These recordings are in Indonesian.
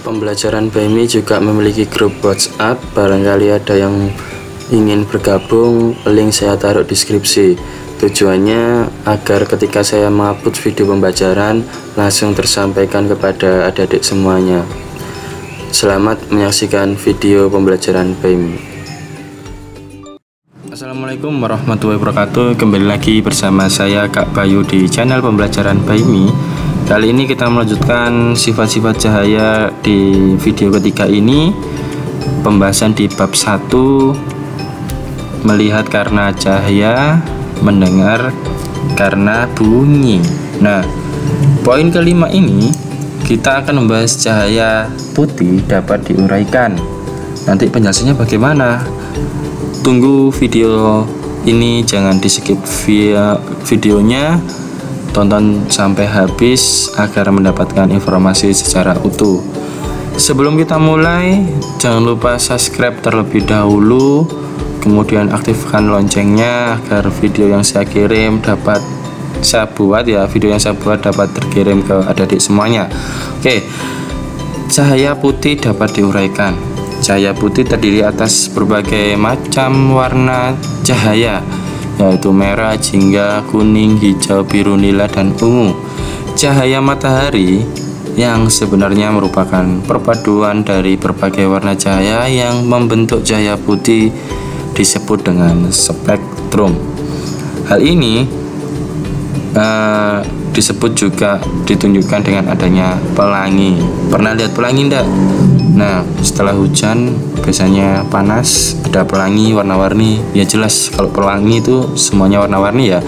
Pembelajaran BMI juga memiliki grup WhatsApp. Barangkali ada yang ingin bergabung, link saya taruh di deskripsi. Tujuannya agar ketika saya mengupload video pembelajaran langsung tersampaikan kepada adik-adik semuanya. Selamat menyaksikan video pembelajaran BMI. Assalamualaikum warahmatullahi wabarakatuh. Kembali lagi bersama saya Kak Bayu di channel pembelajaran BMI. Kali ini kita melanjutkan sifat-sifat cahaya. Di video ketiga ini pembahasan di bab 1, melihat karena cahaya, mendengar karena bunyi. Nah, poin kelima ini kita akan membahas cahaya putih dapat diuraikan. Nanti penjelasannya bagaimana? Tunggu video ini, jangan di skip videonya, tonton sampai habis agar mendapatkan informasi secara utuh. Sebelum kita mulai, jangan lupa subscribe terlebih dahulu, kemudian aktifkan loncengnya agar video yang saya kirim dapat saya buat dapat terkirim ke adik-adik semuanya. Oke, cahaya putih dapat diuraikan. Cahaya putih terdiri atas berbagai macam warna cahaya, yaitu merah, jingga, kuning, hijau, biru, nila, dan ungu. Cahaya matahari yang sebenarnya merupakan perpaduan dari berbagai warna cahaya yang membentuk cahaya putih disebut dengan spektrum. Hal ini disebut juga ditunjukkan dengan adanya pelangi. Pernah lihat pelangi enggak? Nah, setelah hujan biasanya panas, ada pelangi warna-warni. Ya jelas kalau pelangi itu semuanya warna-warni ya.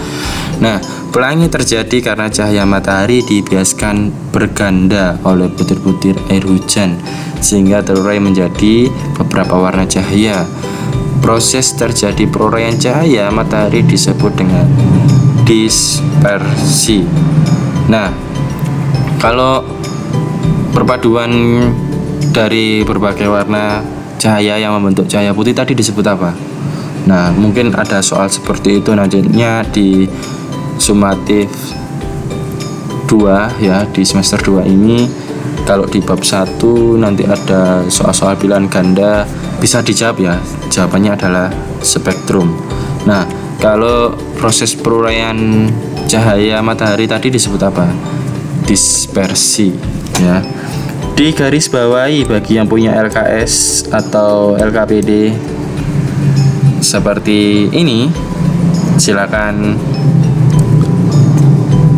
Nah, pelangi terjadi karena cahaya matahari dibiaskan berganda oleh butir-butir air hujan sehingga terurai menjadi beberapa warna cahaya. Proses terjadi peruraian cahaya matahari disebut dengan dispersi. Nah, kalau perpaduan dari berbagai warna cahaya yang membentuk cahaya putih tadi disebut apa? Nah, mungkin ada soal seperti itu nantinya di sumatif 2 ya, di semester 2 ini. Kalau di bab 1 nanti ada soal-soal pilihan ganda, bisa dijawab ya. Jawabannya adalah spektrum. Nah, kalau proses peruraian cahaya matahari tadi disebut apa? Dispersi ya. Di garis bawahi bagi yang punya LKS atau LKPD seperti ini, silakan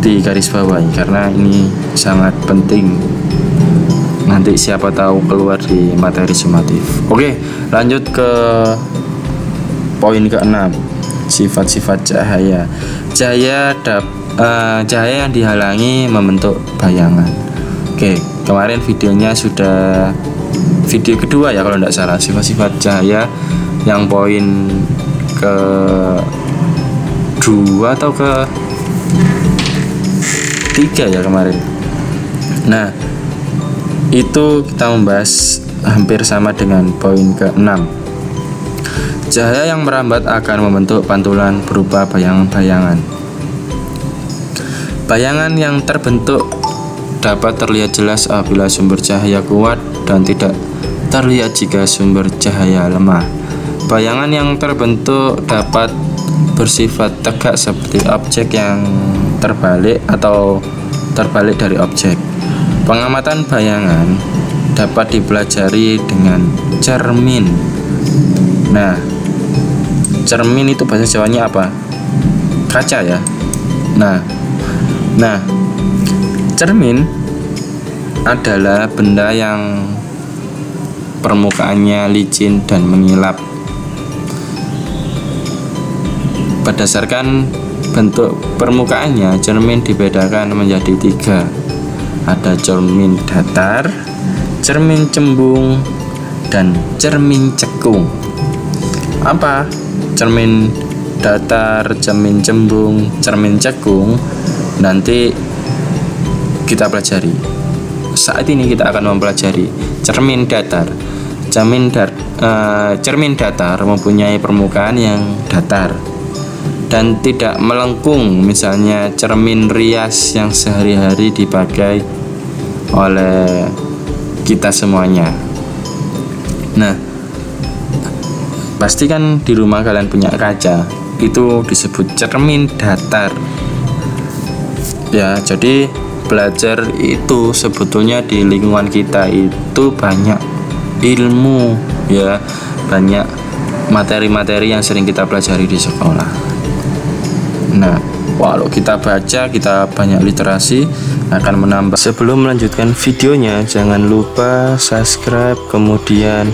di garis bawahi karena ini sangat penting. Nanti siapa tahu keluar di materi sumatif. Oke, lanjut ke poin ke-6, sifat-sifat cahaya. Cahaya yang dihalangi membentuk bayangan. Oke, kemarin videonya sudah video kedua ya kalau tidak salah, sifat-sifat cahaya yang poin ke-2 atau ke-3 ya kemarin. Nah, itu kita membahas hampir sama dengan poin ke-6. Cahaya yang merambat akan membentuk pantulan berupa bayangan-bayangan. Bayangan yang terbentuk dapat terlihat jelas apabila sumber cahaya kuat dan tidak terlihat jika sumber cahaya lemah. Bayangan yang terbentuk dapat bersifat tegak seperti objek yang terbalik atau terbalik dari objek. Pengamatan bayangan dapat dipelajari dengan cermin. Nah, cermin itu bahasa Jawanya apa? Kaca ya. Nah, cermin adalah benda yang permukaannya licin dan mengilap. Berdasarkan bentuk permukaannya, cermin dibedakan menjadi 3. Ada cermin datar, cermin cembung, dan cermin cekung. Apa cermin datar, cermin cembung, cermin cekung? Nanti kita pelajari. Saat ini kita akan mempelajari cermin datar. Cermin datar mempunyai permukaan yang datar dan tidak melengkung. Misalnya cermin rias yang sehari-hari dipakai oleh kita semuanya. Nah, pasti kan di rumah kalian punya kaca, itu disebut cermin datar. Ya, jadi belajar itu sebetulnya di lingkungan kita itu banyak ilmu, ya, banyak materi-materi yang sering kita pelajari di sekolah. Nah, kalau kita baca, kita banyak literasi, akan menambah. Sebelum melanjutkan videonya, jangan lupa subscribe, kemudian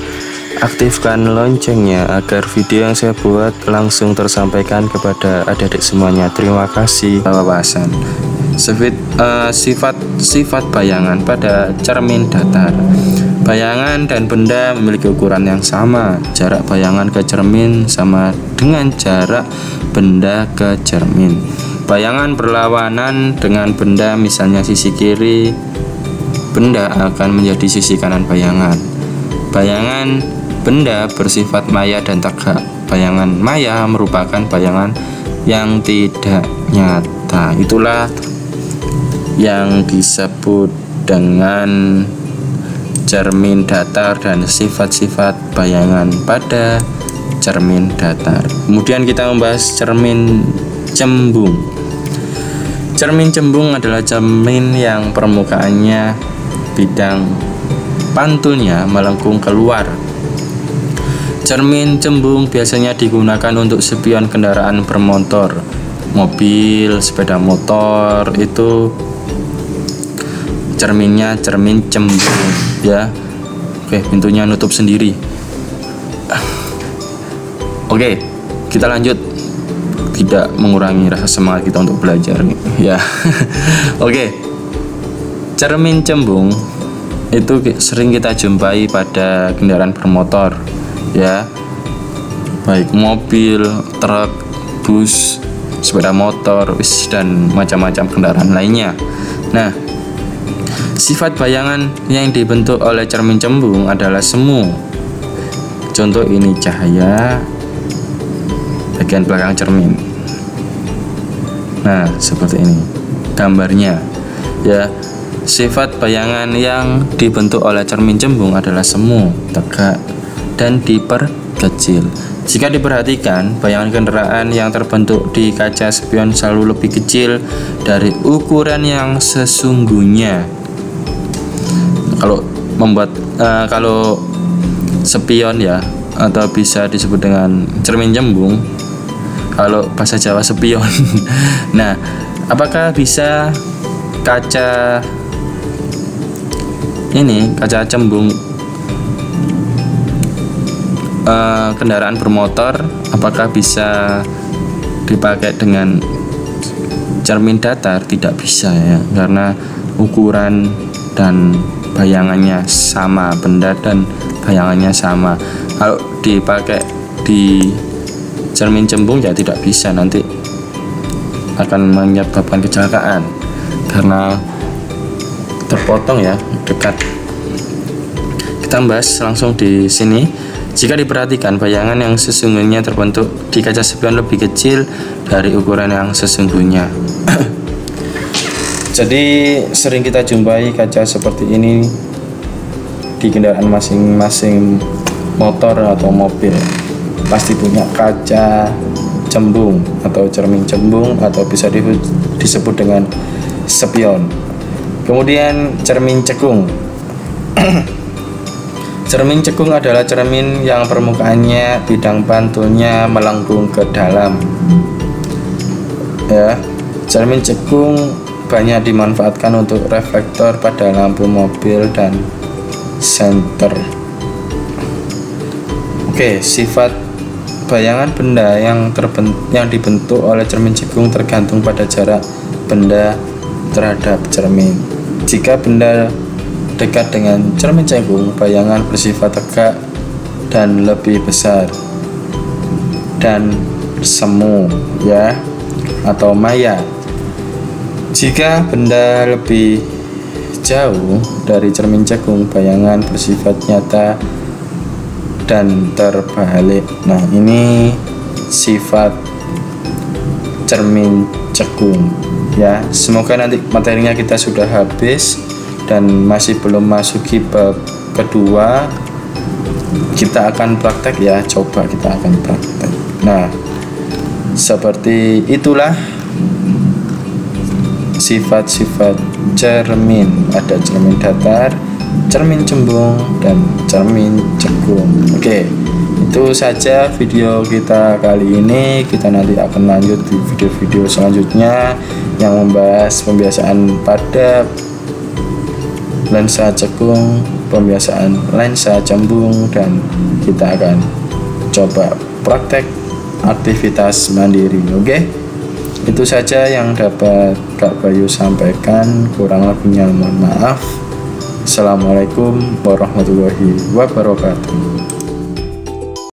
aktifkan loncengnya agar video yang saya buat langsung tersampaikan kepada adik-adik semuanya. Terima kasih. Wawasan sifat bayangan pada cermin datar. Bayangan dan benda memiliki ukuran yang sama. Jarak bayangan ke cermin sama dengan jarak benda ke cermin. Bayangan berlawanan dengan benda, misalnya sisi kiri benda akan menjadi sisi kanan bayangan. Bayangan benda bersifat maya dan tegak. Bayangan maya merupakan bayangan yang tidak nyata. Itulah yang disebut dengan cermin datar dan sifat-sifat bayangan pada cermin datar. Kemudian kita membahas cermin cembung. Cermin cembung adalah cermin yang permukaannya bidang pantulnya melengkung keluar. Cermin cembung biasanya digunakan untuk spion kendaraan bermotor, mobil, sepeda motor. Itu cerminnya cermin cembung, ya. Oke, pintunya nutup sendiri. Oke, kita lanjut. Tidak mengurangi rasa semangat kita untuk belajar, ya. Oke, cermin cembung itu sering kita jumpai pada kendaraan bermotor, ya, baik mobil, truk, bus, sepeda motor, dan macam-macam kendaraan lainnya. Nah, sifat bayangan yang dibentuk oleh cermin cembung adalah semu. Contoh ini cahaya bagian belakang cermin. Nah, seperti ini gambarnya, ya. Sifat bayangan yang dibentuk oleh cermin cembung adalah semu, tegak, dan diperkecil. Jika diperhatikan, bayangan kendaraan yang terbentuk di kaca spion selalu lebih kecil dari ukuran yang sesungguhnya. Kalau spion, ya, atau bisa disebut dengan cermin cembung, kalau bahasa Jawa spion. Nah, apakah bisa kaca cembung kendaraan bermotor, apakah bisa dipakai dengan cermin datar? Tidak bisa, ya, karena ukuran dan bayangannya sama, benda dan bayangannya sama. Kalau dipakai di cermin cembung, ya tidak bisa, nanti akan menyebabkan kecelakaan karena terpotong, ya, dekat. Kita bahas langsung di sini. Jika diperhatikan, bayangan yang sesungguhnya terbentuk di kaca spion lebih kecil dari ukuran yang sesungguhnya. Jadi sering kita jumpai kaca seperti ini di kendaraan masing-masing motor atau mobil. Pasti punya kaca cembung atau cermin cembung, atau bisa disebut dengan spion. Kemudian cermin cekung. Cermin cekung adalah cermin yang permukaannya bidang pantulnya melengkung ke dalam, ya. Cermin cekung banyak dimanfaatkan untuk reflektor pada lampu mobil dan senter. Oke, sifat bayangan benda yang dibentuk oleh cermin cekung tergantung pada jarak benda terhadap cermin. Jika benda dekat dengan cermin cekung, bayangan bersifat tegak dan lebih besar dan semu, ya, atau maya. Jika benda lebih jauh dari cermin cekung, bayangan bersifat nyata dan terbalik. Nah, ini sifat cermin cekung, ya. Semoga nanti materinya kita sudah habis dan masih belum masuki bab kedua, kita akan praktek ya, coba kita akan praktek. Nah, seperti itulah sifat-sifat cermin. Ada cermin datar, cermin cembung, dan cermin cekung. Oke, itu saja video kita kali ini. Kita nanti akan lanjut di video-video selanjutnya yang membahas pembiasaan pada lensa cekung, pembiasaan lensa cembung, dan kita akan coba praktek aktivitas mandiri. Oke, itu saja yang dapat Kak Bayu sampaikan, kurang lebihnya mohon maaf. Assalamualaikum warahmatullahi wabarakatuh.